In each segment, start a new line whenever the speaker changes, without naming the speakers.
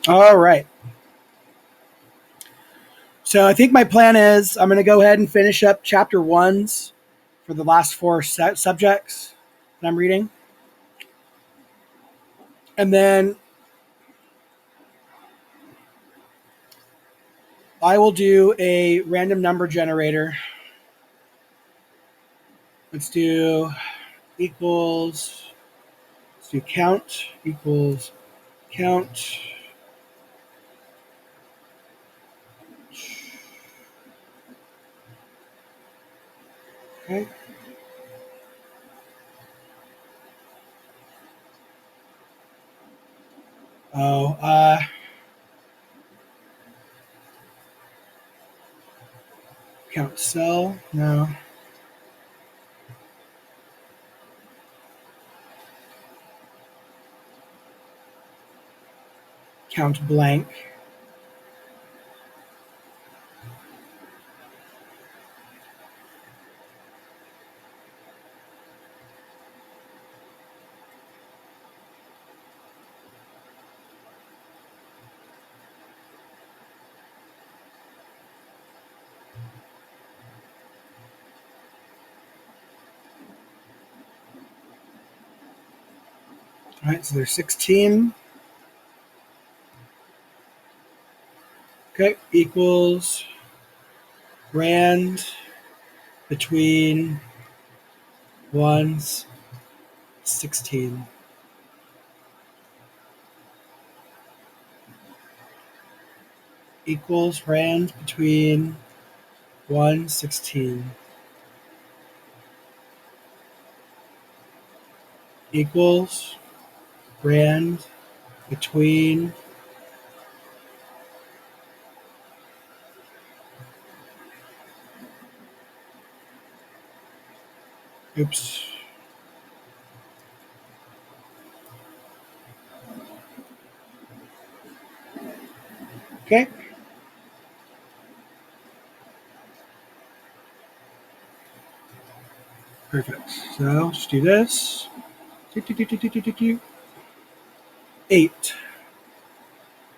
All right. So I think my plan is I'm going to go ahead and finish up chapter ones for the last four subjects that I'm reading. And then I will do a random number generator. Let's do equals, let's do count equals count. Okay. Oh, count cell. No. Count blank. All right, so there's 16. Okay, equals rand between ones 16. Equals rand between 116. Equals rand between oops. Okay. Perfect. So let's do this. 8.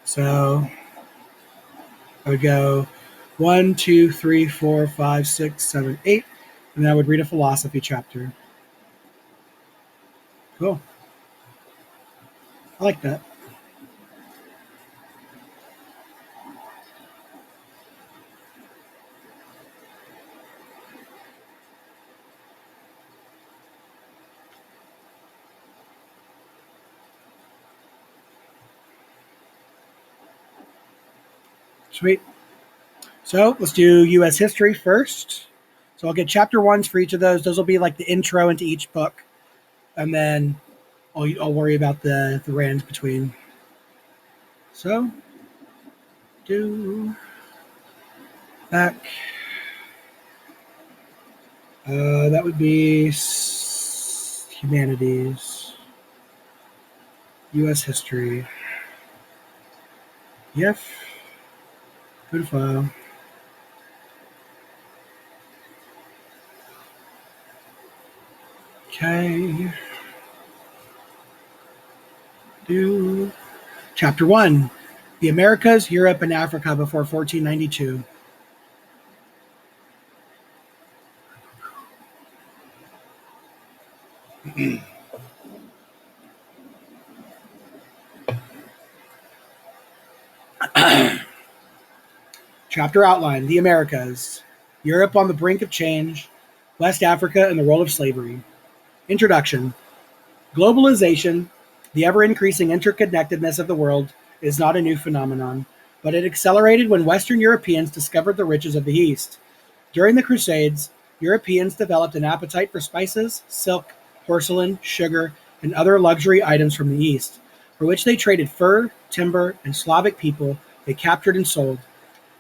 So I would go 1, 2, 3, 4, 5, 6, 7, 8, and then I would read a philosophy chapter. Cool. I like that. Sweet. So let's do U.S. history first. So I'll get chapter ones for each of those. Those will be like the intro into each book, and then I'll worry about the rands between. So do back. That would be humanities, U.S. history. Yep. Go to file. Okay. Do chapter 1. The Americas, Europe, and Africa before 1492. Chapter outline. The Americas. Europe on the brink of change. West Africa and the role of slavery. Introduction. Globalization, the ever-increasing interconnectedness of the world, is not a new phenomenon, but it accelerated when Western Europeans discovered the riches of the East. During the Crusades, Europeans developed an appetite for spices, silk, porcelain, sugar, and other luxury items from the East, for which they traded fur, timber, and Slavic people they captured and sold.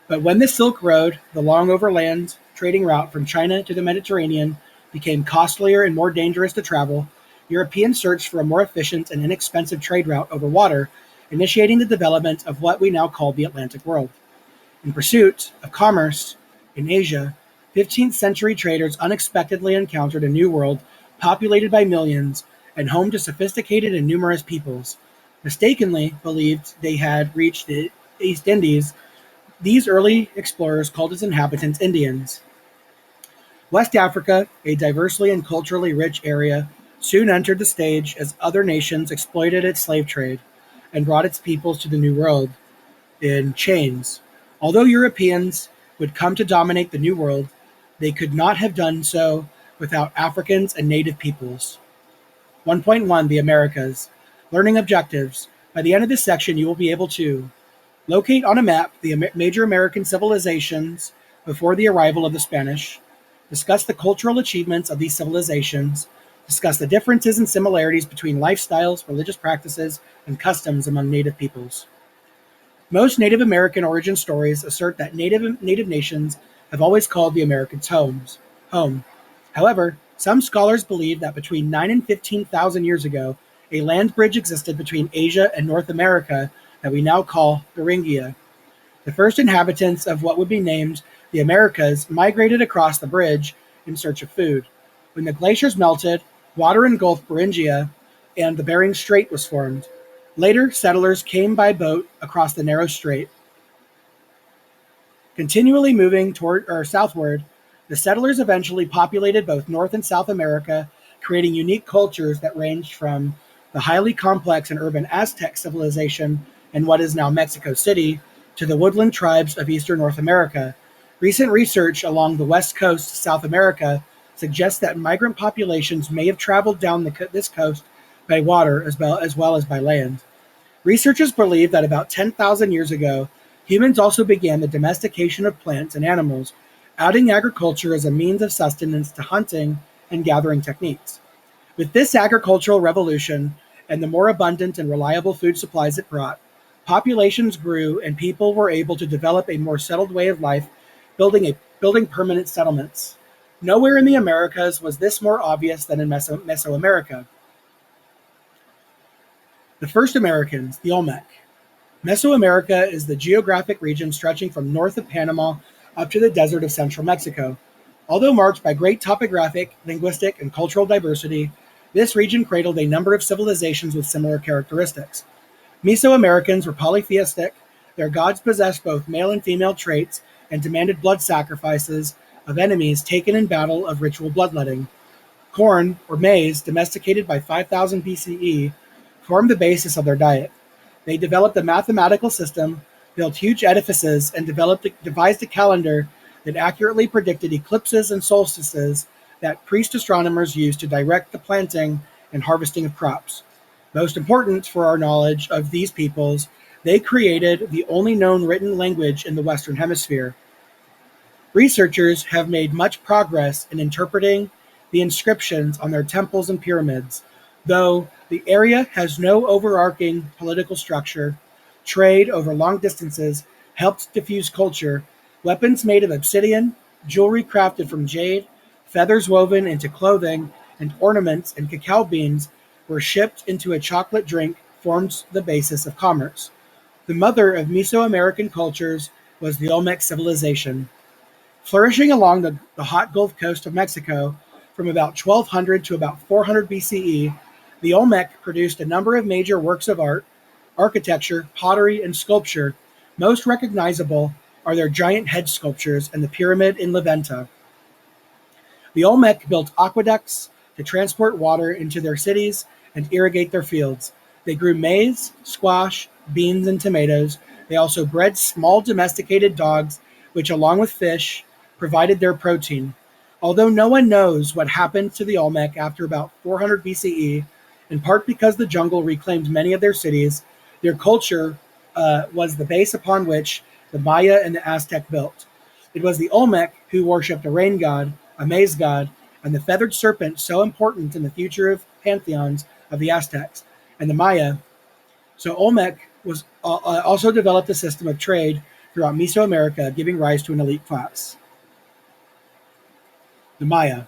But when the Silk Road, the long overland trading route from China to the Mediterranean, became costlier and more dangerous to travel, Europeans searched for a more efficient and inexpensive trade route over water, initiating the development of what we now call the Atlantic world. In pursuit of commerce in Asia, 15th century traders unexpectedly encountered a new world populated by millions and home to sophisticated and numerous peoples. mistakenly believed they had reached the East Indies. These early explorers called its inhabitants Indians. West Africa, a diversely and culturally rich area, soon entered the stage as other nations exploited its slave trade and brought its peoples to the New World in chains. Although Europeans would come to dominate the New World, they could not have done so without Africans and native peoples. 1.1 The Americas. Learning objectives. By the end of this section, you will be able to locate on a map the major American civilizations before the arrival of the Spanish, discuss the cultural achievements of these civilizations, discuss the differences and similarities between lifestyles, religious practices, and customs among native peoples. Most Native American origin stories assert that native nations have always called the Americans home. However, some scholars believe that between 9 and 15,000 years ago, a land bridge existed between Asia and North America that we now call Beringia. The first inhabitants of what would be named the Americas migrated across the bridge in search of food. When the glaciers melted, water engulfed Beringia, and the Bering Strait was formed. Later, settlers came by boat across the narrow strait. Continually moving southward, the settlers eventually populated both North and South America, creating unique cultures that ranged from the highly complex and urban Aztec civilization in what is now Mexico City to the woodland tribes of eastern North America. Recent research along the west coast of South America suggests that migrant populations may have traveled down this coast by water as well as by land. Researchers believe that about 10,000 years ago, humans also began the domestication of plants and animals, adding agriculture as a means of sustenance to hunting and gathering techniques. With this agricultural revolution and the more abundant and reliable food supplies it brought, populations grew and people were able to develop a more settled way of life, building permanent settlements. Nowhere in the Americas was this more obvious than in Mesoamerica. The first Americans, the Olmec. Mesoamerica is the geographic region stretching from north of Panama up to the desert of central Mexico. Although marked by great topographic, linguistic, and cultural diversity, this region cradled a number of civilizations with similar characteristics. Mesoamericans were polytheistic. Their gods possessed both male and female traits and demanded blood sacrifices of enemies taken in battle of ritual bloodletting. Corn, or maize, domesticated by 5000 BCE, formed the basis of their diet. They developed a mathematical system, built huge edifices, and devised a calendar that accurately predicted eclipses and solstices that priest astronomers used to direct the planting and harvesting of crops. Most important for our knowledge of these peoples, they created the only known written language in the Western Hemisphere. Researchers have made much progress in interpreting the inscriptions on their temples and pyramids. Though the area has no overarching political structure, trade over long distances helped diffuse culture. Weapons made of obsidian, jewelry crafted from jade, feathers woven into clothing, and ornaments and cacao beans were shipped into a chocolate drink formed the basis of commerce. The mother of Mesoamerican cultures was the Olmec civilization. Flourishing along the hot Gulf Coast of Mexico from about 1200 to about 400 BCE, the Olmec produced a number of major works of art, architecture, pottery, and sculpture. Most recognizable are their giant head sculptures and the pyramid in Levanta. The Olmec built aqueducts to transport water into their cities and irrigate their fields. They grew maize, squash, beans, and tomatoes. They also bred small domesticated dogs, which, along with fish, provided their protein. Although no one knows what happened to the Olmec after about 400 BCE, in part because the jungle reclaimed many of their cities, their culture was the base upon which the Maya and the Aztec built. It was the Olmec who worshipped a rain god, a maize god, and the feathered serpent so important in the future of pantheons of the Aztecs and the Maya. So Olmec was also developed a system of trade throughout Mesoamerica, giving rise to an elite class. The Maya.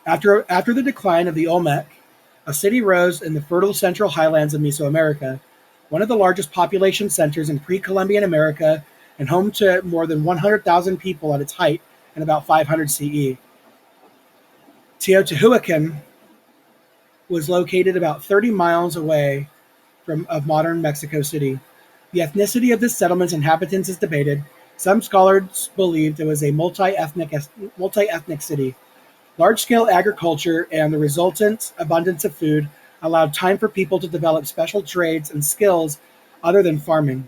After the decline of the Olmec, a city rose in the fertile central highlands of Mesoamerica, one of the largest population centers in pre-Columbian America and home to more than 100,000 people at its height in about 500 CE. Teotihuacan was located about 30 miles away of modern Mexico City. The ethnicity of this settlement's inhabitants is debated. Some scholars believed it was a multi-ethnic city. Large-scale agriculture and the resultant abundance of food allowed time for people to develop special trades and skills other than farming.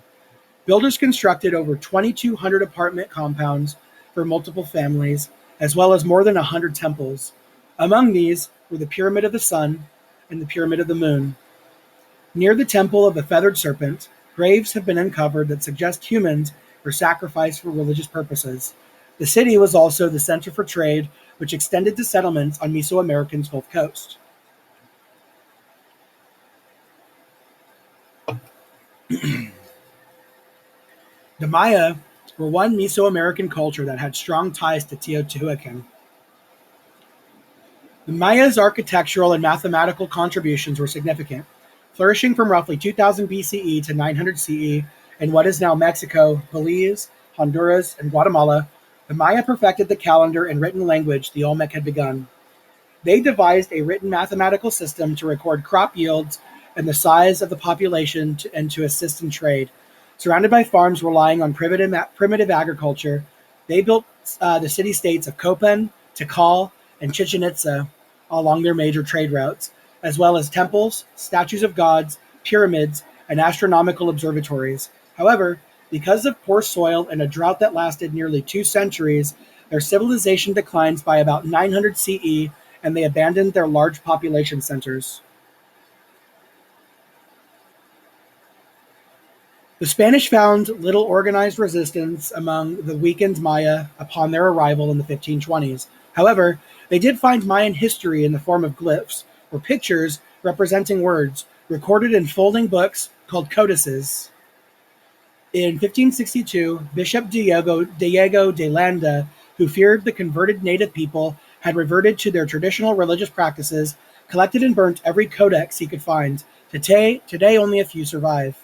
Builders constructed over 2,200 apartment compounds for multiple families, as well as more than 100 temples. Among these were the Pyramid of the Sun and the Pyramid of the Moon. Near the Temple of the Feathered Serpent, graves have been uncovered that suggest humans were sacrificed for religious purposes. The city was also the center for trade, which extended to settlements on Mesoamerican's Gulf Coast. The Maya were one Mesoamerican culture that had strong ties to Teotihuacan. The Maya's architectural and mathematical contributions were significant. Flourishing from roughly 2000 BCE to 900 CE in what is now Mexico, Belize, Honduras, and Guatemala, the Maya perfected the calendar and written language the Olmec had begun. They devised a written mathematical system to record crop yields and the size of the population and to assist in trade. Surrounded by farms relying on primitive agriculture, they built the city-states of Copan, Tikal, and Chichen Itza along their major trade routes, as well as temples, statues of gods, pyramids, and astronomical observatories. However, because of poor soil and a drought that lasted nearly 2 centuries, their civilization declines by about 900 CE, and they abandoned their large population centers. The Spanish found little organized resistance among the weakened Maya upon their arrival in the 1520s. However, they did find Mayan history in the form of glyphs, or pictures representing words, recorded in folding books called codices. In 1562, Bishop Diego de Landa, who feared the converted native people had reverted to their traditional religious practices, collected and burnt every codex he could find. Today only a few survive.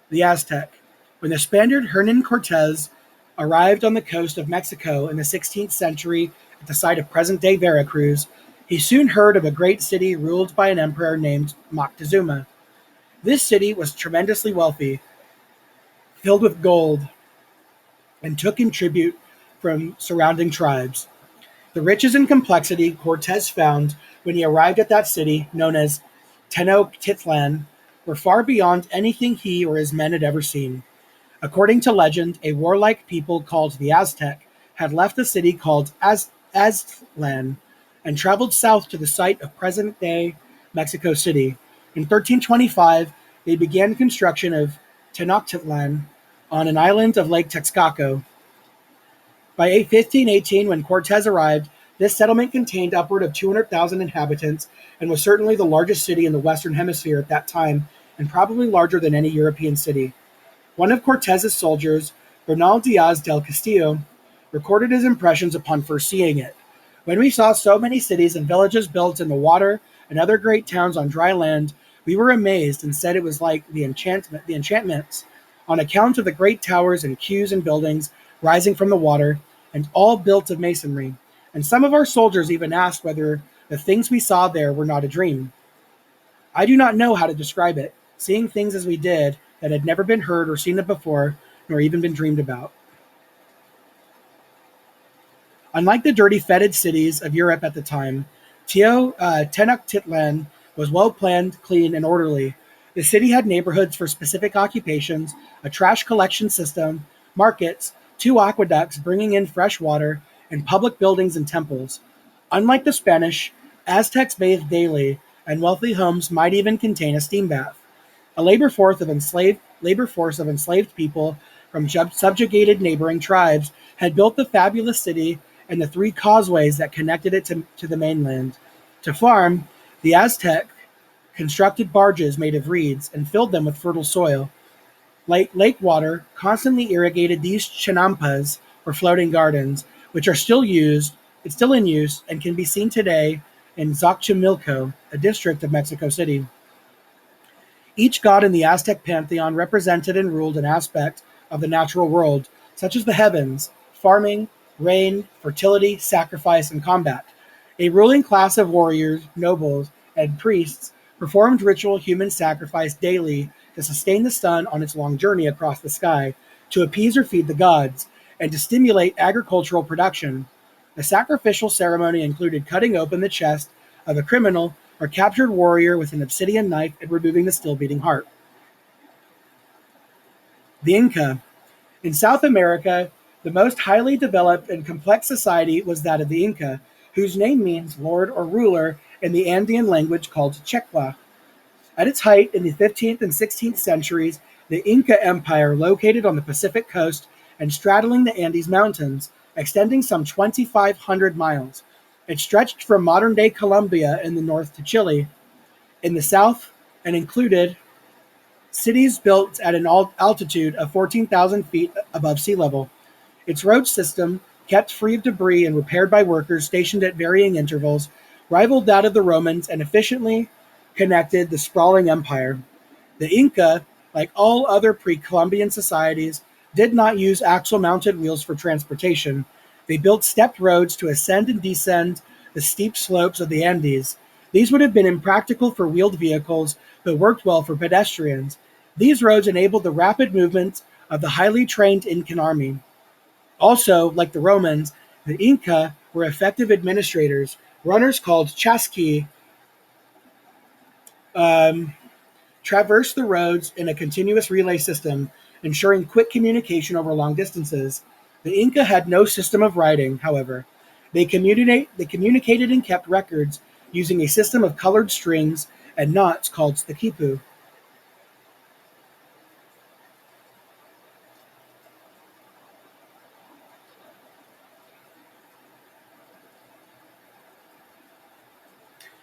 The Aztec. When the Spaniard Hernan Cortez arrived on the coast of Mexico in the 16th century at the site of present-day Veracruz, he soon heard of a great city ruled by an emperor named Moctezuma. This city was tremendously wealthy, filled with gold, and took in tribute from surrounding tribes. The riches and complexity Cortez found when he arrived at that city, known as Tenochtitlan, were far beyond anything he or his men had ever seen. According to legend, a warlike people called the Aztec had left a city called Aztlan and traveled south to the site of present-day Mexico City. In 1325, they began construction of Tenochtitlan on an island of Lake Texcoco. By 1518, when Cortez arrived, this settlement contained upward of 200,000 inhabitants and was certainly the largest city in the Western Hemisphere at that time, and probably larger than any European city. One of Cortez's soldiers, Bernal Diaz del Castillo, recorded his impressions upon first seeing it. When we saw so many cities and villages built in the water and other great towns on dry land, we were amazed and said it was like the enchantments, on account of the great towers and quays and buildings rising from the water, and all built of masonry. And some of our soldiers even asked whether the things we saw there were not a dream. I do not know how to describe it, seeing things as we did that had never been heard or seen before, nor even been dreamed about. Unlike the dirty, fetid cities of Europe at the time, Tenochtitlan was well-planned, clean, and orderly. The city had neighborhoods for specific occupations, a trash collection system, markets, 2 aqueducts bringing in fresh water, and public buildings and temples. Unlike the Spanish, Aztecs bathed daily, and wealthy homes might even contain a steam bath. A labor force of enslaved people from subjugated neighboring tribes had built the fabulous city and the 3 causeways that connected it to the mainland. To farm, the Aztec constructed barges made of reeds and filled them with fertile soil. Lake water constantly irrigated these chinampas, or floating gardens, which are still in use and can be seen today in Xochimilco, a district of Mexico City. Each god in the Aztec pantheon represented and ruled an aspect of the natural world, such as the heavens, farming, rain, fertility, sacrifice, and combat. A ruling class of warriors, nobles, and priests performed ritual human sacrifice daily to sustain the sun on its long journey across the sky, to appease or feed the gods, and to stimulate agricultural production. The sacrificial ceremony included cutting open the chest of a criminal or captured warrior with an obsidian knife and removing the still beating heart. The Inca. In South America, the most highly developed and complex society was that of the Inca, whose name means lord or ruler in the Andean language called Chekwa. At its height in the 15th and 16th centuries, the Inca Empire, located on the Pacific coast and straddling the Andes Mountains, extending some 2,500 miles. It stretched from modern-day Colombia in the north to Chile in the south and included cities built at an altitude of 14,000 feet above sea level. Its road system, kept free of debris and repaired by workers stationed at varying intervals, rivaled that of the Romans and efficiently connected the sprawling empire. The Inca, like all other pre-Columbian societies, did not use axle-mounted wheels for transportation. They built stepped roads to ascend and descend the steep slopes of the Andes. These would have been impractical for wheeled vehicles, but worked well for pedestrians. These roads enabled the rapid movement of the highly trained Incan army. Also, like the Romans, the Inca were effective administrators. Runners called chasqui traversed the roads in a continuous relay system, ensuring quick communication over long distances. The Inca had no system of writing, however. They communicated and kept records using a system of colored strings and knots called the quipu.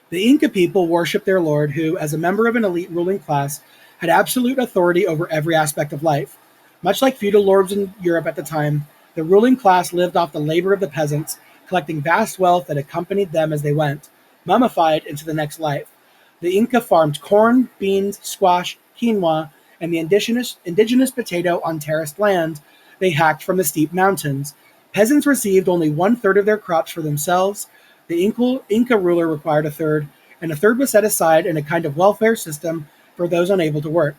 The Inca people worshipped their lord, who, as a member of an elite ruling class, had absolute authority over every aspect of life. Much like feudal lords in Europe at the time, the ruling class lived off the labor of the peasants, collecting vast wealth that accompanied them as they went, mummified into the next life. The Inca farmed corn, beans, squash, quinoa, and the indigenous potato on terraced land they hacked from the steep mountains. Peasants received only one-third of their crops for themselves. The Inca ruler required a third, and a third was set aside in a kind of welfare system for those unable to work.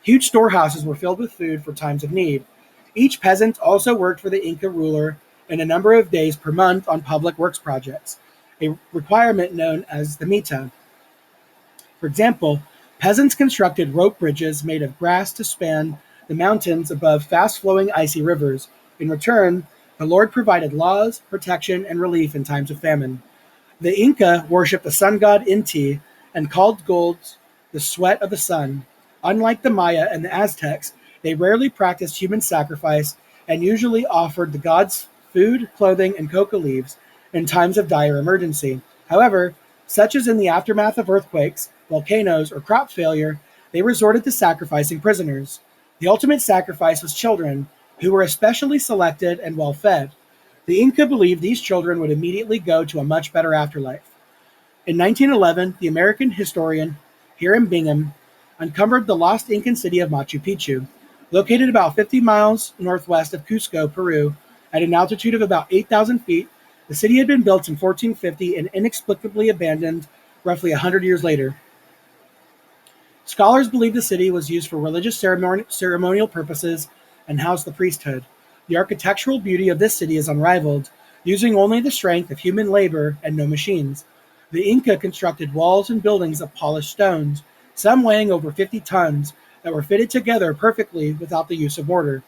Huge storehouses were filled with food for times of need. Each peasant also worked for the Inca ruler in a number of days per month on public works projects, a requirement known as the mita. For example, peasants constructed rope bridges made of grass to span the mountains above fast-flowing icy rivers. In return, the Lord provided laws, protection, and relief in times of famine. The Inca worshipped the sun god Inti and called gold the sweat of the sun. Unlike the Maya and the Aztecs, they rarely practiced human sacrifice and usually offered the gods food, clothing, and coca leaves in times of dire emergency. However, such as in the aftermath of earthquakes, volcanoes, or crop failure, they resorted to sacrificing prisoners. The ultimate sacrifice was children, who were especially selected and well fed. The Inca believed these children would immediately go to a much better afterlife. In 1911, the American historian Hiram Bingham uncovered the lost Incan city of Machu Picchu. Located about 50 miles northwest of Cusco, Peru, at an altitude of about 8,000 feet, the city had been built in 1450 and inexplicably abandoned roughly 100 years later. Scholars believe the city was used for religious ceremonial purposes and housed the priesthood. The architectural beauty of this city is unrivaled, using only the strength of human labor and no machines. The Inca constructed walls and buildings of polished stones, some weighing over 50 tons, that were fitted together perfectly without the use of mortar.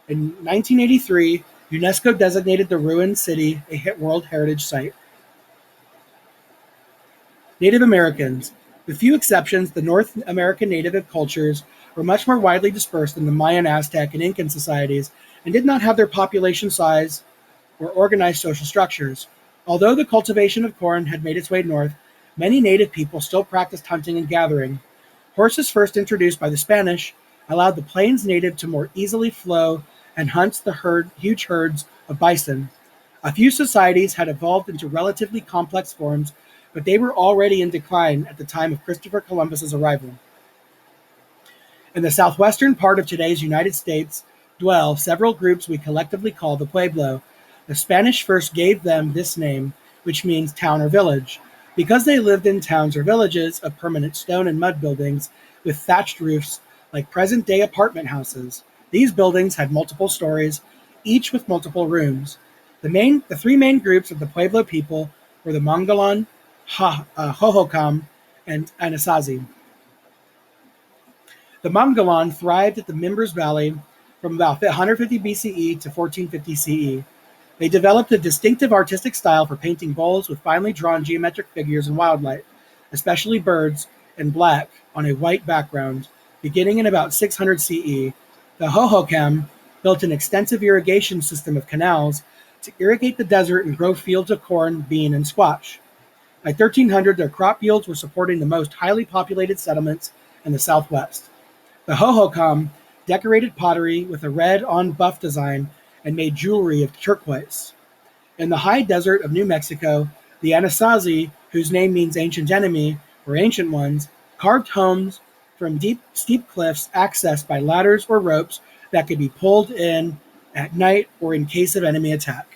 In 1983, UNESCO designated the ruined city a World Heritage Site. Native Americans. With few exceptions, the North American native cultures were much more widely dispersed than the Mayan, Aztec, and Incan societies, and did not have their population size or organized social structures. Although the cultivation of corn had made its way north, many native people still practiced hunting and gathering. Horses, first introduced by the Spanish, allowed the plains native to more easily flow and hunt the huge herds of bison. A few societies had evolved into relatively complex forms, but they were already in decline at the time of Christopher Columbus's arrival. In the southwestern part of today's United States dwell several groups we collectively call the Pueblo. The Spanish first gave them this name, which means town or village. Because they lived in towns or villages of permanent stone and mud buildings with thatched roofs like present-day apartment houses, these buildings had multiple stories, each with multiple rooms. The three main groups of the Pueblo people were the Mangalan, Hohokam, and Anasazi. The Mangalan thrived at the Mimbres Valley from about 150 BCE to 1450 CE. They developed a distinctive artistic style for painting bowls with finely drawn geometric figures and wildlife, especially birds, in black on a white background. Beginning in about 600 CE, the Hohokam built an extensive irrigation system of canals to irrigate the desert and grow fields of corn, bean, and squash. By 1300, their crop yields were supporting the most highly populated settlements in the southwest. The Hohokam decorated pottery with a red on buff design and made jewelry of turquoise. In the high desert of New Mexico, the Anasazi, whose name means ancient enemy or ancient ones, carved homes from steep cliffs accessed by ladders or ropes that could be pulled in at night or in case of enemy attack.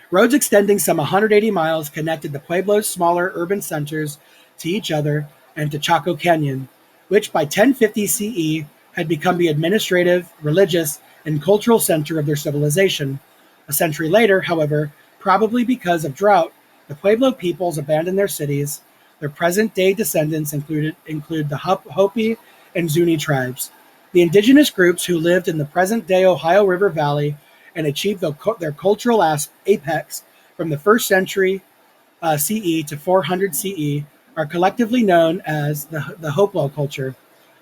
Roads extending some 180 miles connected the Pueblo's smaller urban centers to each other and to Chaco Canyon, which by 1050 CE had become the administrative, religious, and cultural center of their civilization. A century later, however, probably because of drought, the Pueblo peoples abandoned their cities. Their present-day descendants include the Hopi and Zuni tribes, the indigenous groups who lived in the present-day Ohio River Valley and achieved their cultural apex from the 1st century CE to 400 CE, are collectively known as the Hopewell culture.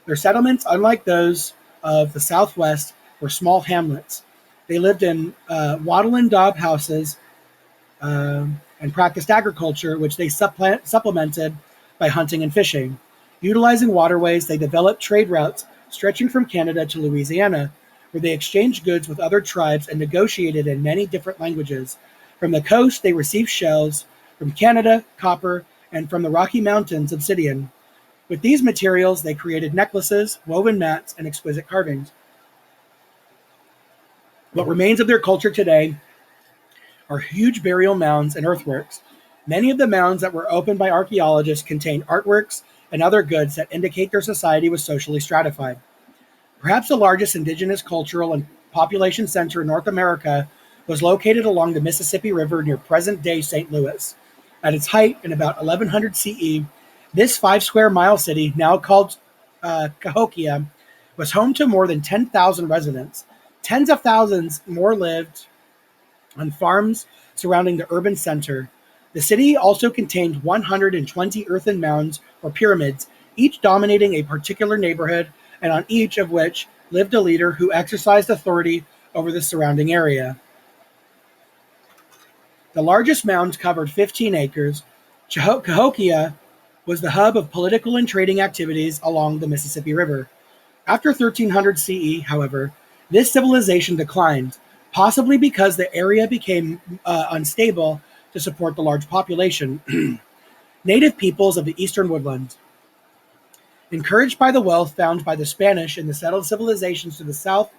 Their settlements, unlike those of the Southwest, were small hamlets. They lived in wattle and daub houses and practiced agriculture, which they supplemented by hunting and fishing. Utilizing waterways, they developed trade routes stretching from Canada to Louisiana, where they exchanged goods with other tribes and negotiated in many different languages. From the coast, they received shells, from Canada, copper, and from the Rocky Mountains, obsidian. With these materials, they created necklaces, woven mats, and exquisite carvings. What remains of their culture today are huge burial mounds and earthworks. Many of the mounds that were opened by archaeologists contain artworks and other goods that indicate their society was socially stratified. Perhaps the largest indigenous cultural and population center in North America was located along the Mississippi River near present-day St. Louis. At its height, in about 1100 CE, this 5-square-mile city, now called Cahokia, was home to more than 10,000 residents. Tens of thousands more lived on farms surrounding the urban center. The city also contained 120 earthen mounds or pyramids, each dominating a particular neighborhood, and on each of which lived a leader who exercised authority over the surrounding area. The largest mound covered 15 acres. Cahokia was the hub of political and trading activities along the Mississippi River. After 1300 CE, however, this civilization declined, possibly because the area became unstable to support the large population. Native peoples of the eastern woodland. Encouraged by the wealth found by the Spanish and the settled civilizations to the south,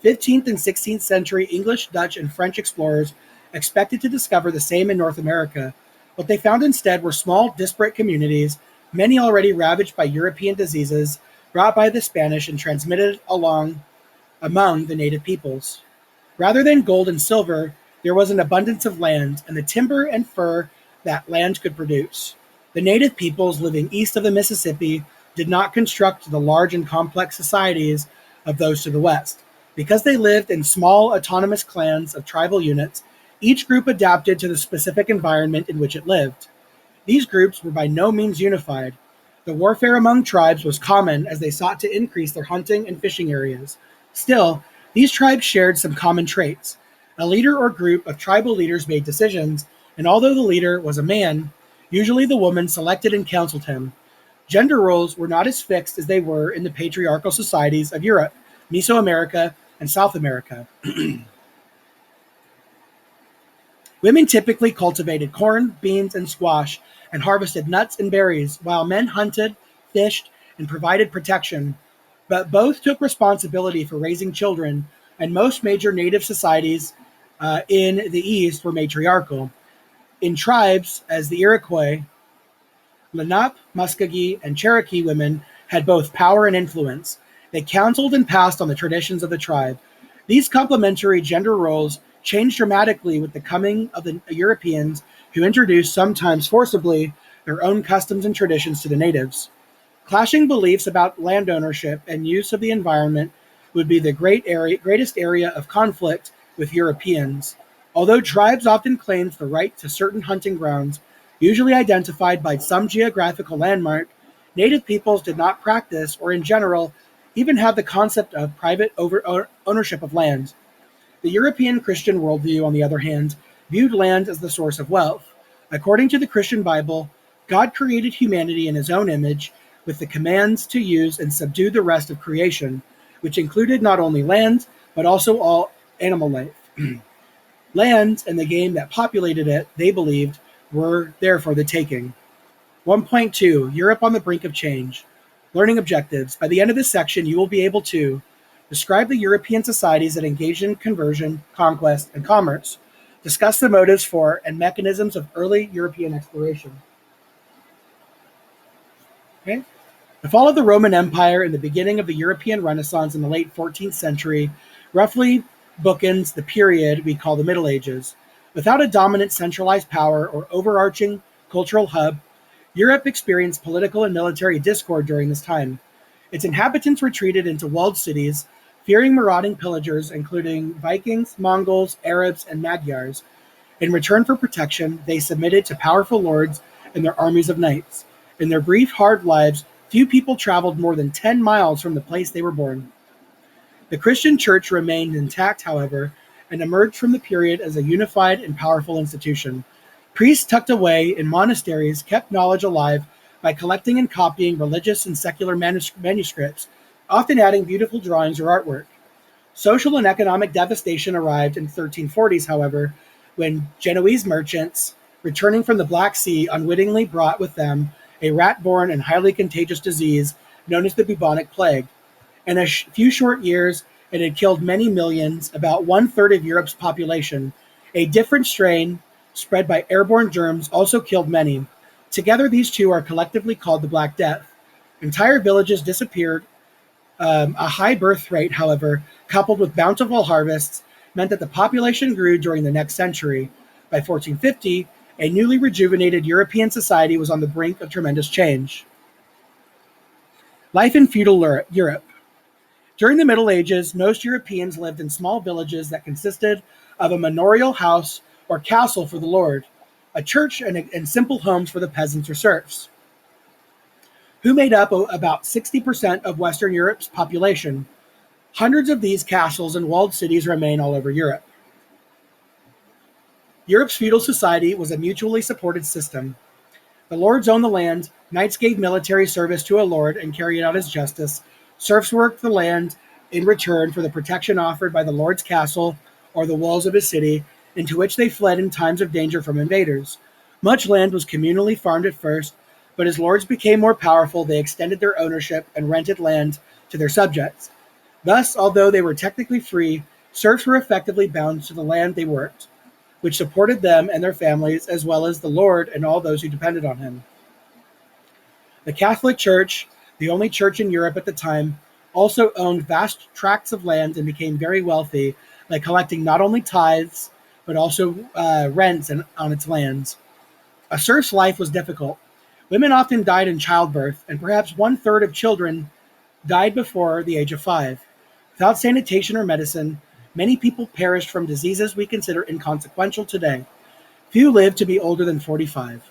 15th and 16th century English, Dutch, and French explorers expected to discover the same in North America. What they found instead were small, disparate communities, many already ravaged by European diseases brought by the Spanish and transmitted among the native peoples. Rather than gold and silver, there was an abundance of land and the timber and fur that land could produce. The native peoples living east of the Mississippi did not construct the large and complex societies of those to the west. Because they lived in small autonomous clans of tribal units, each group adapted to the specific environment in which it lived. These groups were by no means unified. The warfare among tribes was common as they sought to increase their hunting and fishing areas. Still, these tribes shared some common traits. A leader or group of tribal leaders made decisions, and although the leader was a man, usually the woman selected and counseled him. Gender roles were not as fixed as they were in the patriarchal societies of Europe, Mesoamerica, and South America. Women typically cultivated corn, beans, and squash, and harvested nuts and berries, while men hunted, fished, and provided protection. But both took responsibility for raising children, and most major native societies in the East were matriarchal. In tribes, as the Iroquois, Lenape, Muskogee, and Cherokee women had both power and influence. They counseled and passed on the traditions of the tribe. These complementary gender roles changed dramatically with the coming of the Europeans, who introduced, sometimes forcibly, their own customs and traditions to the natives. Clashing beliefs about land ownership and use of the environment would be the greatest area of conflict with Europeans. Although tribes often claimed the right to certain hunting grounds, usually identified by some geographical landmark, native peoples did not practice, or in general, even have the concept of private ownership of land. The European Christian worldview, on the other hand, viewed land as the source of wealth. According to the Christian Bible, God created humanity in his own image, with the commands to use and subdue the rest of creation, which included not only land, but also all animal life. Land and the game that populated it, they believed, were there for the taking. 1.2 Europe on the brink of change. Learning objectives. By the end of this section, you will be able to describe the European societies that engaged in conversion, conquest, and commerce. Discuss the motives for and mechanisms of early European exploration. Okay. The fall of the Roman Empire and the beginning of the European Renaissance in the late 14th century roughly bookends the period we call the Middle Ages. Without a dominant centralized power or overarching cultural hub, Europe experienced political and military discord during this time. Its inhabitants retreated into walled cities, fearing marauding pillagers, including Vikings, Mongols, Arabs, and Magyars. In return for protection, they submitted to powerful lords and their armies of knights. In their brief, hard lives, few people traveled more than 10 miles from the place they were born. The Christian Church remained intact, however, and emerged from the period as a unified and powerful institution. Priests tucked away in monasteries kept knowledge alive by collecting and copying religious and secular manuscripts, often adding beautiful drawings or artwork. Social and economic devastation arrived in the 1340s, however, when Genoese merchants, returning from the Black Sea, unwittingly brought with them a rat-borne and highly contagious disease known as the bubonic plague. In a few short years, it had killed many millions, about one-third of Europe's population. A different strain, spread by airborne germs, also killed many. Together, these two are collectively called the Black Death. Entire villages disappeared. A high birth rate, however, coupled with bountiful harvests, meant that the population grew during the next century. By 1450, a newly rejuvenated European society was on the brink of tremendous change. Life in feudal Europe. During the Middle Ages, most Europeans lived in small villages that consisted of a manorial house or castle for the lord, a church, and simple homes for the peasants or serfs, who made up about 60% of Western Europe's population. Hundreds of these castles and walled cities remain all over Europe. Europe's feudal society was a mutually supported system. The lords owned the land, knights gave military service to a lord and carried out his justice, serfs worked the land in return for the protection offered by the lord's castle or the walls of his city, into which they fled in times of danger from invaders. Much land was communally farmed at first, but as lords became more powerful, they extended their ownership and rented land to their subjects. Thus, although they were technically free, serfs were effectively bound to the land they worked, which supported them and their families, as well as the lord and all those who depended on him. The Catholic Church, the only church in Europe at the time, also owned vast tracts of land and became very wealthy by collecting not only tithes, but also rents on its lands. A serf's life was difficult. Women often died in childbirth, and perhaps one-third of children died before the age of 5. Without sanitation or medicine, many people perished from diseases we consider inconsequential today. Few lived to be older than 45.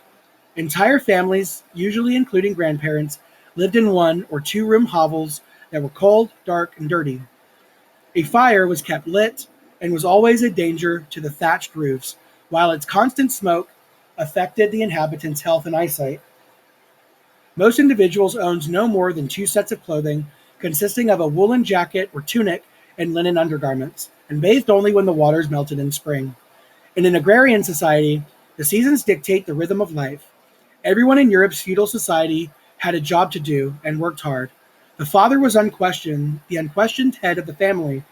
Entire families, usually including grandparents, lived in one- or two-room hovels that were cold, dark, and dirty. A fire was kept lit and was always a danger to the thatched roofs, while its constant smoke affected the inhabitants' health and eyesight. Most individuals owned no more than 2 sets of clothing, consisting of a woolen jacket or tunic and linen undergarments, and bathed only when the waters melted in spring. In an agrarian society, the seasons dictate the rhythm of life. Everyone in Europe's feudal society had a job to do and worked hard. The father was the unquestioned head of the family.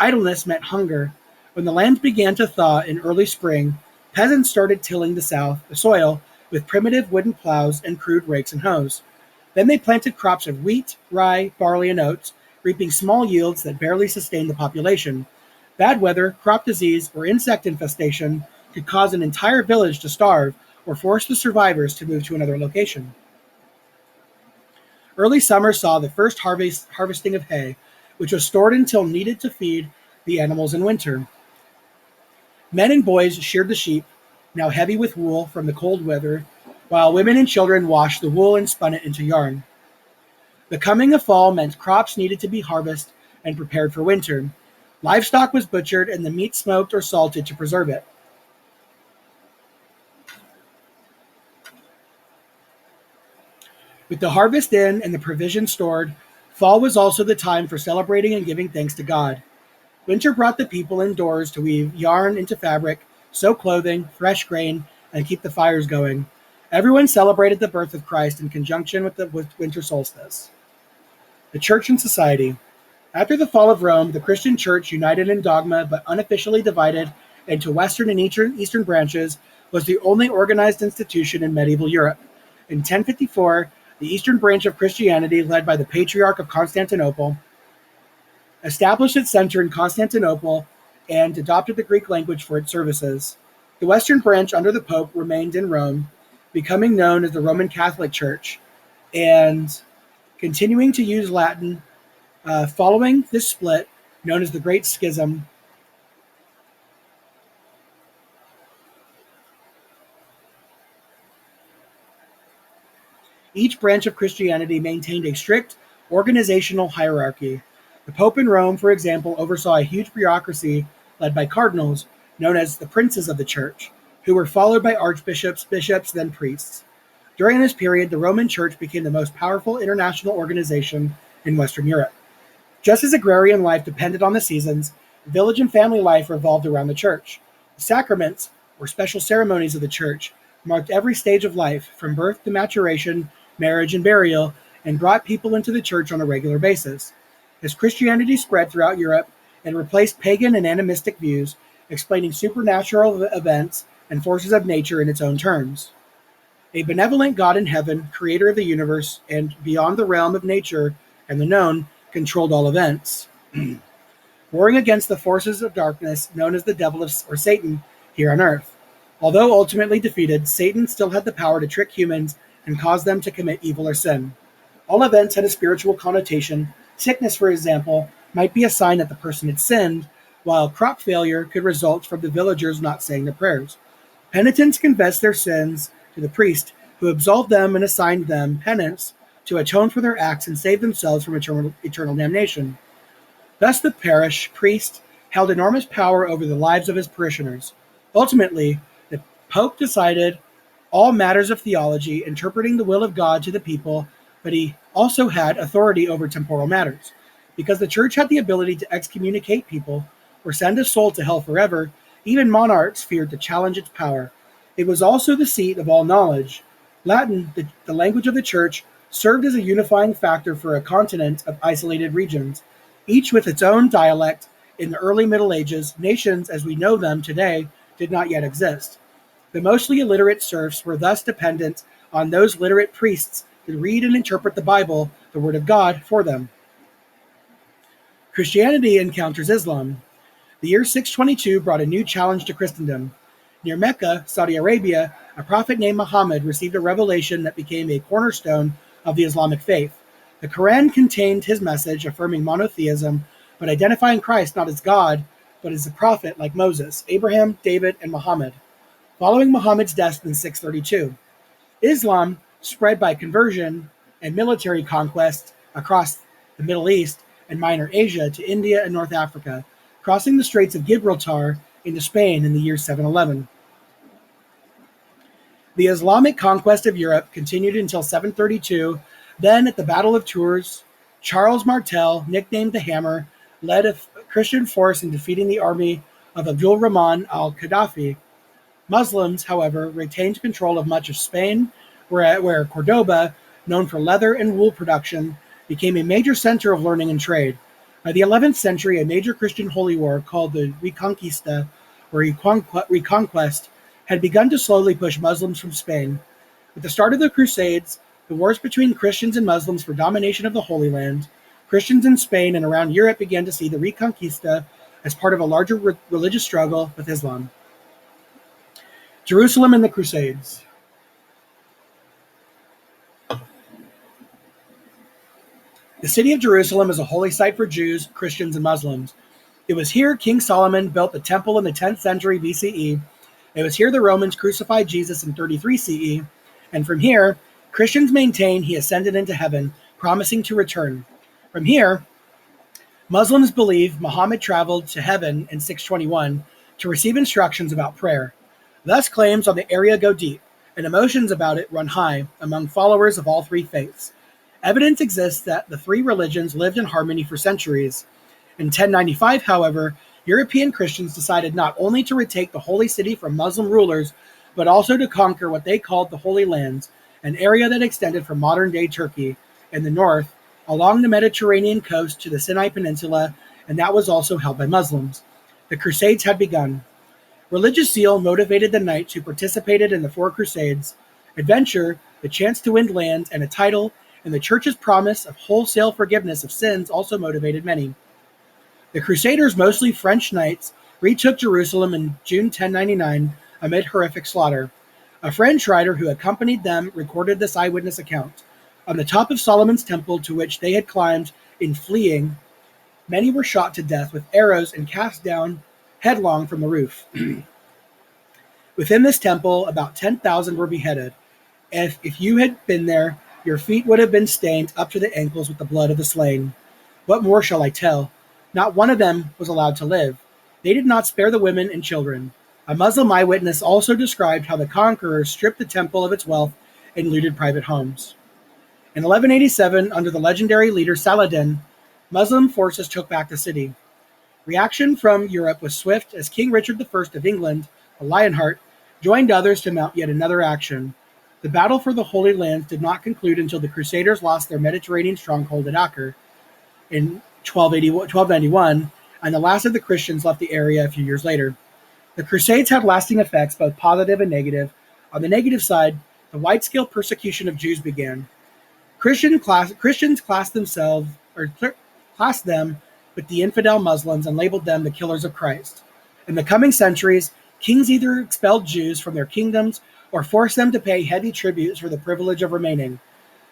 Idleness meant hunger. When the land began to thaw in early spring, peasants started tilling the soil with primitive wooden plows and crude rakes and hoes. Then they planted crops of wheat, rye, barley, and oats, reaping small yields that barely sustained the population. Bad weather, crop disease, or insect infestation could cause an entire village to starve or force the survivors to move to another location. Early summer saw the first harvesting of hay, which was stored until needed to feed the animals in winter. Men and boys sheared the sheep, now heavy with wool from the cold weather, while women and children washed the wool and spun it into yarn. The coming of fall meant crops needed to be harvested and prepared for winter. Livestock was butchered and the meat smoked or salted to preserve it. With the harvest in and the provisions stored, fall was also the time for celebrating and giving thanks to God. Winter brought the people indoors to weave yarn into fabric, sew clothing, thresh grain, and keep the fires going. Everyone celebrated the birth of Christ in conjunction with the winter solstice. The Church and Society. After the fall of Rome, the Christian Church, united in dogma but unofficially divided into Western and Eastern branches, was the only organized institution in medieval Europe. In 1054, the Eastern branch of Christianity, led by the Patriarch of Constantinople, established its center in Constantinople and adopted the Greek language for its services. The Western branch, under the Pope, remained in Rome, becoming known as the Roman Catholic Church, and continuing to use Latin. Following this split, known as the Great Schism, each branch of Christianity maintained a strict organizational hierarchy. The Pope in Rome, for example, oversaw a huge bureaucracy led by cardinals, known as the princes of the church, who were followed by archbishops, bishops, then priests. During this period, the Roman Church became the most powerful international organization in Western Europe. Just as agrarian life depended on the seasons, village and family life revolved around the church. The sacraments, or special ceremonies of the church, marked every stage of life, from birth to maturation, marriage, and burial, and brought people into the church on a regular basis. As Christianity spread throughout Europe and replaced pagan and animistic views, explaining supernatural events and forces of nature in its own terms. A benevolent God in heaven, creator of the universe, and beyond the realm of nature and the known, controlled all events, warring against the forces of darkness known as the devil or Satan here on earth. Although ultimately defeated, Satan still had the power to trick humans and cause them to commit evil or sin. All events had a spiritual connotation. Sickness, for example, might be a sign that the person had sinned, while crop failure could result from the villagers not saying their prayers. Penitents confessed their sins to the priest, who absolved them and assigned them penance to atone for their acts and save themselves from eternal damnation. Thus the parish priest held enormous power over the lives of his parishioners. Ultimately, the Pope decided all matters of theology, interpreting the will of God to the people, but he also had authority over temporal matters. Because the church had the ability to excommunicate people or send a soul to hell forever, even monarchs feared to challenge its power. It was also the seat of all knowledge. Latin, the language of the church, served as a unifying factor for a continent of isolated regions, each with its own dialect. In the early Middle Ages, nations as we know them today did not yet exist. The mostly illiterate serfs were thus dependent on those literate priests to read and interpret the Bible, the Word of God, for them. Christianity encounters Islam. The year 622 brought a new challenge to Christendom. Near Mecca, Saudi Arabia, a prophet named Muhammad received a revelation that became a cornerstone of the Islamic faith. The Quran contained his message affirming monotheism, but identifying Christ not as God, but as a prophet like Moses, Abraham, David, and Muhammad. Following Muhammad's death in 632, Islam spread by conversion and military conquest across the Middle East and Minor Asia to India and North Africa, crossing the Straits of Gibraltar into Spain in the year 711. The Islamic conquest of Europe continued until 732. Then, at the Battle of Tours, Charles Martel, nicknamed the Hammer, led a Christian force in defeating the army of Abdul Rahman al-Qaddafi. Muslims, however, retained control of much of Spain, where Cordoba, known for leather and wool production, became a major center of learning and trade. By the 11th century, a major Christian holy war called the Reconquista, or Reconquest, had begun to slowly push Muslims from Spain. With the start of the Crusades, the wars between Christians and Muslims for domination of the Holy Land, Christians in Spain and around Europe began to see the Reconquista as part of a larger religious struggle with Islam. Jerusalem and the Crusades. The city of Jerusalem is a holy site for Jews, Christians, and Muslims. It was here King Solomon built the temple in the 10th century BCE. It was here the Romans crucified Jesus in 33 CE. And from here, Christians maintain he ascended into heaven, promising to return. From here, Muslims believe Muhammad traveled to heaven in 621 to receive instructions about prayer. Thus, claims on the area go deep, and emotions about it run high among followers of all three faiths. Evidence exists that the three religions lived in harmony for centuries. In 1095, however, European Christians decided not only to retake the holy city from Muslim rulers, but also to conquer what they called the Holy Lands, an area that extended from modern-day Turkey in the north, along the Mediterranean coast to the Sinai Peninsula, and that was also held by Muslims. The Crusades had begun. Religious zeal motivated the knights who participated in the four Crusades. Adventure, the chance to win land and a title, and the Church's promise of wholesale forgiveness of sins also motivated many. The Crusaders, mostly French knights, retook Jerusalem in June 1099 amid horrific slaughter. A French writer who accompanied them recorded this eyewitness account. On the top of Solomon's temple, to which they had climbed in fleeing, many were shot to death with arrows and cast down headlong from the roof. Within this temple, about 10,000 were beheaded. If you had been there, your feet would have been stained up to the ankles with the blood of the slain. What more shall I tell? Not one of them was allowed to live. They did not spare the women and children. A Muslim eyewitness also described how the conquerors stripped the temple of its wealth and looted private homes. In 1187, under the legendary leader Saladin, Muslim forces took back the city. Reaction from Europe was swift as King Richard I of England, a Lionheart, joined others to mount yet another action. The battle for the Holy Lands did not conclude until the Crusaders lost their Mediterranean stronghold at Acre in 1291, and the last of the Christians left the area a few years later. The Crusades had lasting effects, both positive and negative. On the negative side, the wide-scale persecution of Jews began. Christians classed them with the infidel Muslims and labeled them the killers of Christ. In the coming centuries, kings either expelled Jews from their kingdoms or forced them to pay heavy tributes for the privilege of remaining.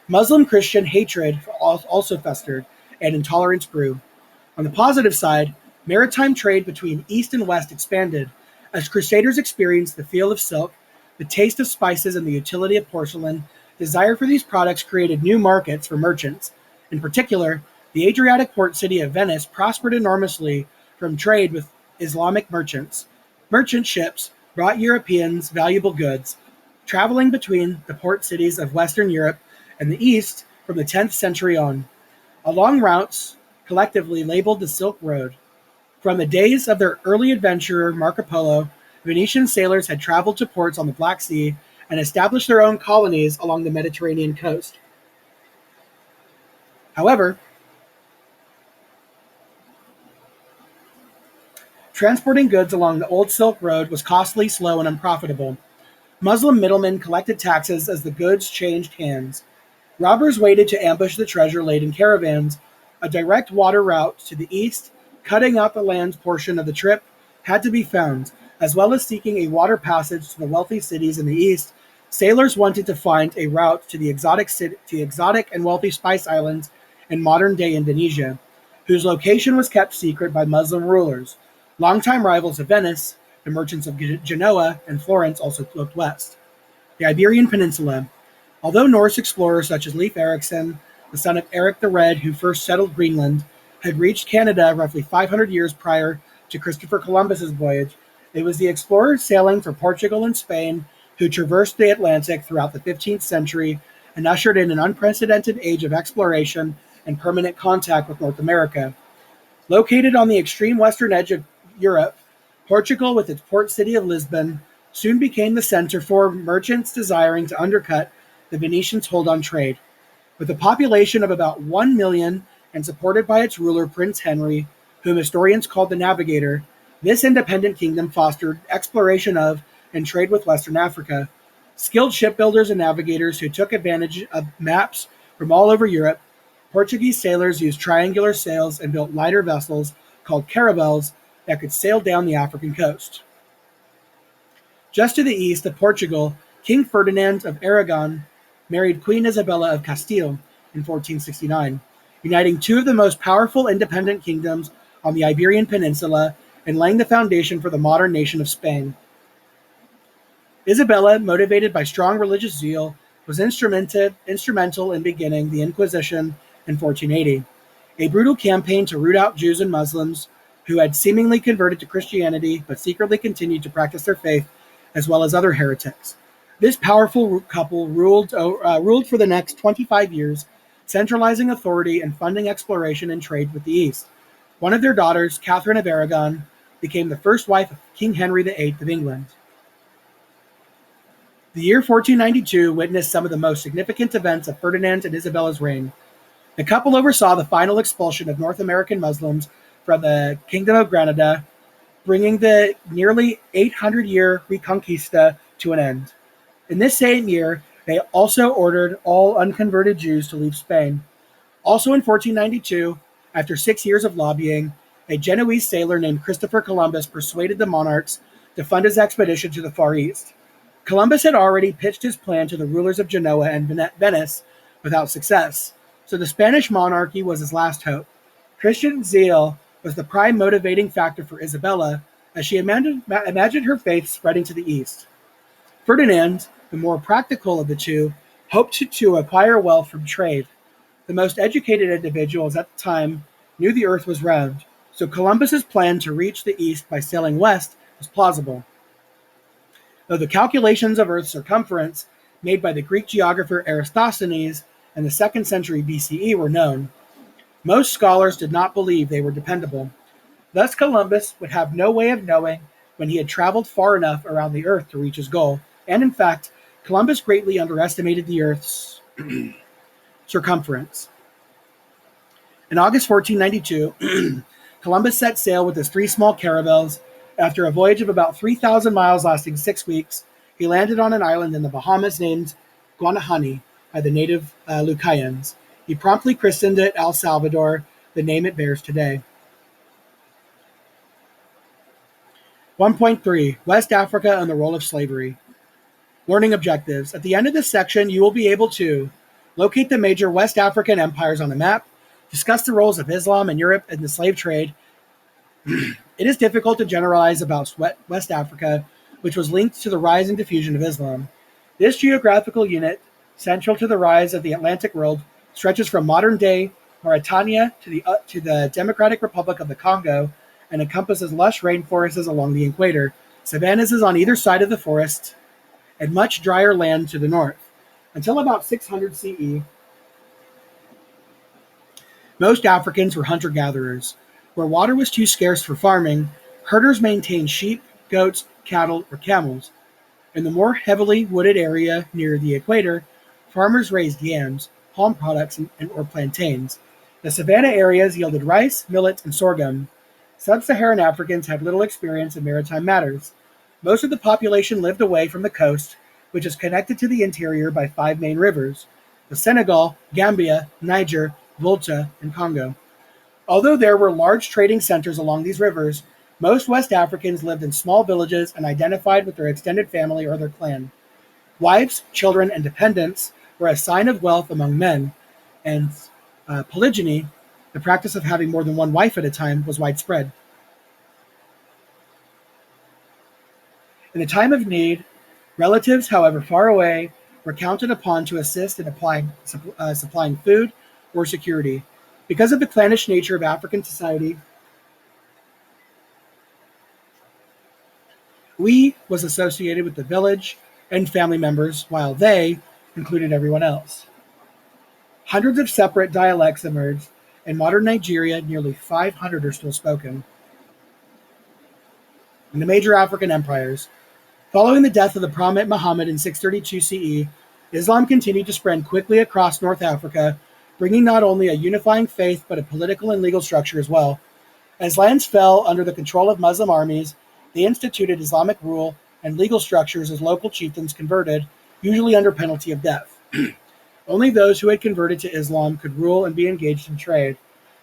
Muslim-Christian hatred also festered, and intolerance grew. On the positive side, maritime trade between East and West expanded, as Crusaders experienced the feel of silk, the taste of spices, and the utility of porcelain. Desire for these products created new markets for merchants. In particular, the Adriatic port city of Venice prospered enormously from trade with Islamic merchants. Merchant ships brought Europeans valuable goods, traveling between the port cities of Western Europe and the East from the 10th century on. Along routes collectively labeled the Silk Road. From the days of their early adventurer Marco Polo, Venetian sailors had traveled to ports on the Black Sea and established their own colonies along the Mediterranean coast. However, transporting goods along the old Silk Road was costly, slow, and unprofitable. Muslim middlemen collected taxes as the goods changed hands. Robbers waited to ambush the treasure-laden caravans. A direct water route to the east, cutting out the land portion of the trip, had to be found, as well as seeking a water passage to the wealthy cities in the east. Sailors wanted to find a route to the exotic and wealthy spice islands in modern-day Indonesia, whose location was kept secret by Muslim rulers. Longtime rivals of Venice, the merchants of Genoa and Florence, also looked west. The Iberian Peninsula. Although Norse explorers such as Leif Erikson, the son of Eric the Red, who first settled Greenland, had reached Canada roughly 500 years prior to Christopher Columbus's voyage, it was the explorers sailing for Portugal and Spain who traversed the Atlantic throughout the 15th century and ushered in an unprecedented age of exploration and permanent contact with North America. Located on the extreme western edge of Europe, Portugal, with its port city of Lisbon, soon became the center for merchants desiring to undercut the Venetians' hold on trade. With a population of about 1 million and supported by its ruler Prince Henry, whom historians called the Navigator, this independent kingdom fostered exploration of and trade with Western Africa. Skilled shipbuilders and navigators who took advantage of maps from all over Europe, Portuguese sailors used triangular sails and built lighter vessels called caravels that could sail down the African coast. Just to the east of Portugal, King Ferdinand of Aragon married Queen Isabella of Castile in 1469, uniting two of the most powerful independent kingdoms on the Iberian Peninsula and laying the foundation for the modern nation of Spain. Isabella, motivated by strong religious zeal, was instrumental in beginning the Inquisition in 1480, a brutal campaign to root out Jews and Muslims who had seemingly converted to Christianity but secretly continued to practice their faith, as well as other heretics. This powerful couple ruled for the next 25 years, centralizing authority and funding exploration and trade with the East. One of their daughters, Catherine of Aragon, became the first wife of King Henry VIII of England. The year 1492 witnessed some of the most significant events of Ferdinand and Isabella's reign. The couple oversaw the final expulsion of North American Muslims from the Kingdom of Granada, bringing the nearly 800-year Reconquista to an end. In this same year, they also ordered all unconverted Jews to leave Spain. Also in 1492, after 6 years of lobbying, a Genoese sailor named Christopher Columbus persuaded the monarchs to fund his expedition to the Far East. Columbus had already pitched his plan to the rulers of Genoa and Venice without success, so the Spanish monarchy was his last hope. Christian zeal was the prime motivating factor for Isabella, as she imagined her faith spreading to the east. Ferdinand, the more practical of the two, hoped to acquire wealth from trade. The most educated individuals at the time knew the earth was round, so Columbus's plan to reach the east by sailing west was plausible. Though the calculations of Earth's circumference made by the Greek geographer Eratosthenes in the 2nd century BCE were known, most scholars did not believe they were dependable. Thus, Columbus would have no way of knowing when he had traveled far enough around the Earth to reach his goal, and in fact, Columbus greatly underestimated the Earth's circumference. In August 1492, Columbus set sail with his 3 small caravels. After a voyage of about 3,000 miles lasting 6 weeks, he landed on an island in the Bahamas named Guanahani by the native Lucayans. He promptly christened it El Salvador, the name it bears today. 1.3 West Africa and the Role of Slavery. Learning objectives. At the end of this section, you will be able to locate the major West African empires on a map, discuss the roles of Islam in Europe and the slave trade. It is difficult to generalize about West Africa, which was linked to the rise and diffusion of Islam. This geographical unit, central to the rise of the Atlantic world, stretches from modern-day Mauritania to the Democratic Republic of the Congo and encompasses lush rainforests along the equator, savannas on either side of the forest, and much drier land to the north. Until about 600 CE, most Africans were hunter-gatherers. Where water was too scarce for farming, herders maintained sheep, goats, cattle, or camels. In the more heavily wooded area near the equator, farmers raised yams, palm products, or plantains. The savanna areas yielded rice, millet, and sorghum. Sub-Saharan Africans had little experience in maritime matters. Most of the population lived away from the coast, which is connected to the interior by 5 main rivers: the Senegal, Gambia, Niger, Volta, and Congo. Although there were large trading centers along these rivers, most West Africans lived in small villages and identified with their extended family or their clan. Wives, children, and dependents were a sign of wealth among men, and polygyny, the practice of having more than one wife at a time, was widespread. In a time of need, relatives, however far away, were counted upon to assist in supplying food or security. Because of the clannish nature of African society, we was associated with the village and family members, while they included everyone else. Hundreds of separate dialects emerged. In modern Nigeria, nearly 500 are still spoken. In the major African empires, following the death of the Prophet Muhammad in 632 CE, Islam continued to spread quickly across North Africa, bringing not only a unifying faith but a political and legal structure as well. As lands fell under the control of Muslim armies, they instituted Islamic rule and legal structures as local chieftains converted, usually under penalty of death. Only those who had converted to Islam could rule and be engaged in trade.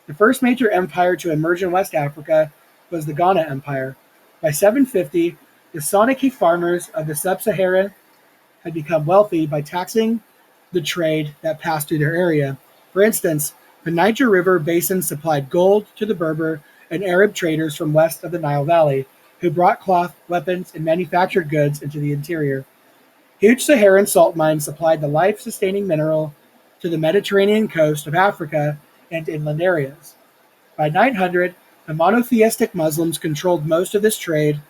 The first major empire to emerge in West Africa was the Ghana Empire. By 750, the Soninke farmers of the sub-Sahara had become wealthy by taxing the trade that passed through their area. For instance, the Niger River basin supplied gold to the Berber and Arab traders from west of the Nile Valley, who brought cloth, weapons, and manufactured goods into the interior. Huge Saharan salt mines supplied the life-sustaining mineral to the Mediterranean coast of Africa and inland areas. By 900, the monotheistic Muslims controlled most of this trade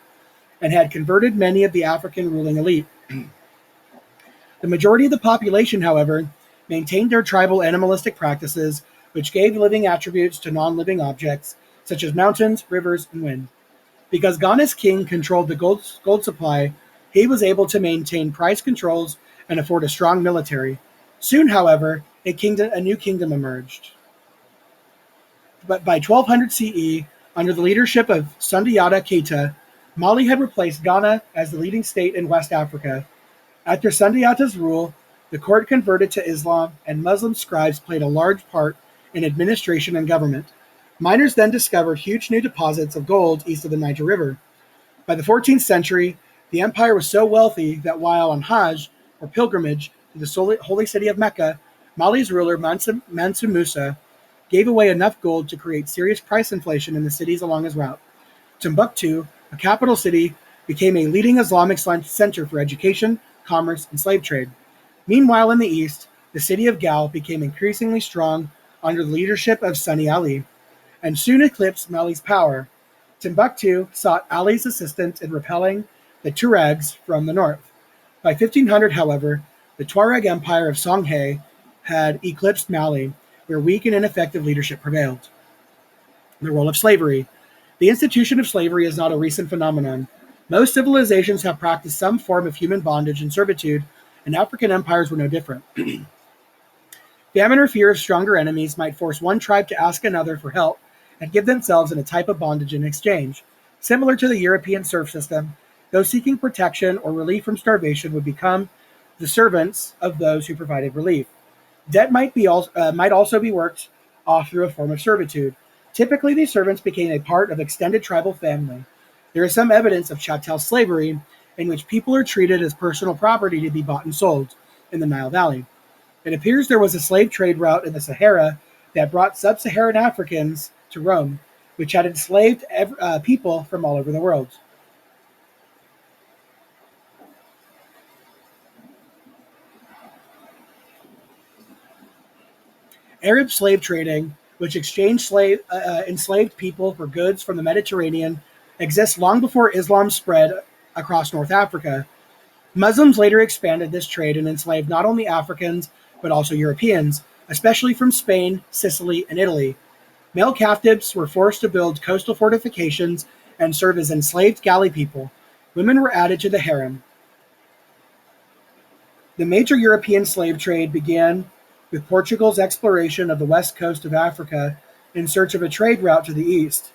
and had converted many of the African ruling elite. The majority of the population, however, maintained their tribal animalistic practices, which gave living attributes to non-living objects, such as mountains, rivers, and wind. Because Ghana's king controlled the gold supply, he was able to maintain price controls and afford a strong military. Soon, however, a new kingdom emerged. But by 1200 CE, under the leadership of Sundiata Keita, Mali had replaced Ghana as the leading state in West Africa. After Sundiata's rule, the court converted to Islam, and Muslim scribes played a large part in administration and government. Miners then discovered huge new deposits of gold east of the Niger River. By the 14th century, the empire was so wealthy that while on Hajj, or pilgrimage, to the holy city of Mecca, Mali's ruler Mansu Musa gave away enough gold to create serious price inflation in the cities along his route. Timbuktu, a capital city, became a leading Islamic center for education, commerce, and slave trade. Meanwhile, in the east, the city of Gao became increasingly strong under the leadership of Sani Ali, and soon eclipsed Mali's power. Timbuktu sought Ali's assistance in repelling the Tuaregs from the north. By 1500, however, the Tuareg Empire of Songhai had eclipsed Mali, where weak and ineffective leadership prevailed. The role of slavery. The institution of slavery is not a recent phenomenon. Most civilizations have practiced some form of human bondage and servitude, and African empires were no different. Famine or fear of stronger enemies might force one tribe to ask another for help and give themselves in a type of bondage in exchange. Similar to the European serf system, those seeking protection or relief from starvation would become the servants of those who provided relief. Debt might also be worked off through a form of servitude. Typically, these servants became a part of extended tribal family. There is some evidence of chattel slavery, in which people are treated as personal property to be bought and sold in the Nile Valley. It appears there was a slave trade route in the Sahara that brought sub-Saharan Africans to Rome, which had enslaved people from all over the world. Arab slave trading, which exchanged enslaved people for goods from the Mediterranean, exists long before Islam spread across North Africa. Muslims later expanded this trade and enslaved not only Africans, but also Europeans, especially from Spain, Sicily, and Italy. Male captives were forced to build coastal fortifications and serve as enslaved galley people. Women were added to the harem. The major European slave trade began with Portugal's exploration of the west coast of Africa in search of a trade route to the east.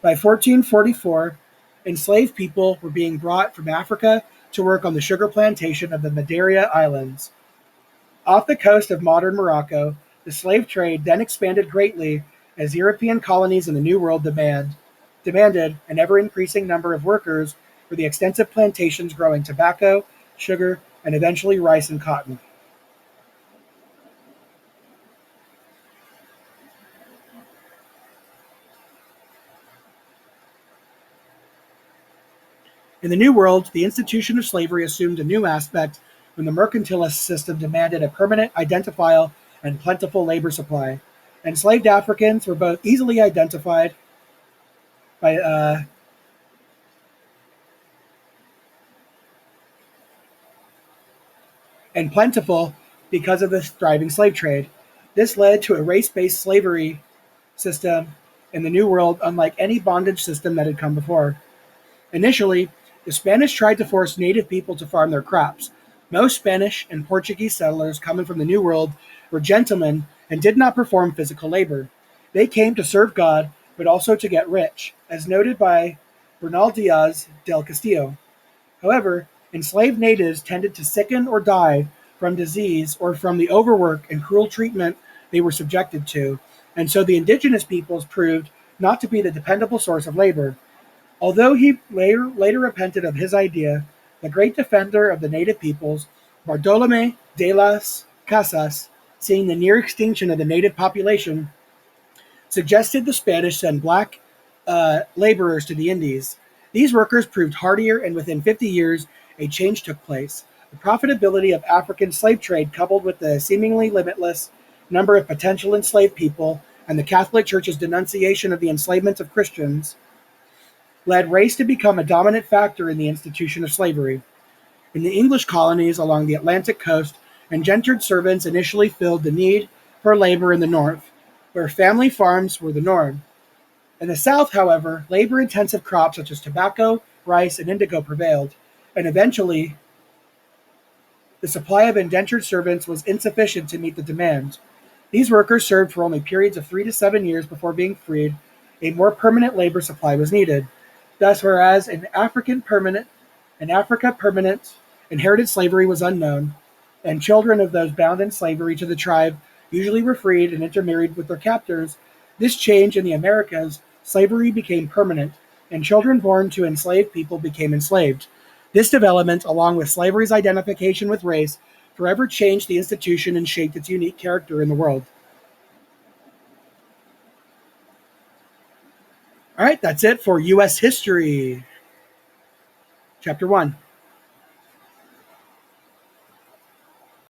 By 1444, enslaved people were being brought from Africa to work on the sugar plantation of the Madeira Islands. Off the coast of modern Morocco, the slave trade then expanded greatly as European colonies in the New World demanded an ever-increasing number of workers for the extensive plantations growing tobacco, sugar, and eventually rice and cotton. In the New World, the institution of slavery assumed a new aspect when the mercantilist system demanded a permanent, identifiable, and plentiful labor supply. Enslaved Africans were both easily identified by and plentiful because of the thriving slave trade. This led to a race-based slavery system in the New World, unlike any bondage system that had come before. Initially, the Spanish tried to force native people to farm their crops. Most Spanish and Portuguese settlers coming from the New World were gentlemen and did not perform physical labor. They came to serve God, but also to get rich, as noted by Bernal Diaz del Castillo. However, enslaved natives tended to sicken or die from disease or from the overwork and cruel treatment they were subjected to, and so the indigenous peoples proved not to be the dependable source of labor. Although he later repented of his idea, the great defender of the native peoples, Bartolome de las Casas, seeing the near extinction of the native population, suggested the Spanish send black laborers to the Indies. These workers proved hardier, and within 50 years, a change took place. The profitability of African slave trade, coupled with the seemingly limitless number of potential enslaved people and the Catholic Church's denunciation of the enslavement of Christians, led race to become a dominant factor in the institution of slavery. In the English colonies along the Atlantic coast, indentured servants initially filled the need for labor in the north, where family farms were the norm. In the South, however, labor-intensive crops such as tobacco, rice, and indigo prevailed, and eventually the supply of indentured servants was insufficient to meet the demand. These workers served for only periods of 3 to 7 years before being freed. A more permanent labor supply was needed. Thus, whereas in Africa permanent inherited slavery was unknown, and children of those bound in slavery to the tribe usually were freed and intermarried with their captors, this change in the Americas, slavery became permanent, and children born to enslaved people became enslaved. This development, along with slavery's identification with race, forever changed the institution and shaped its unique character in the world. All right, that's it for U.S. history. Chapter 1.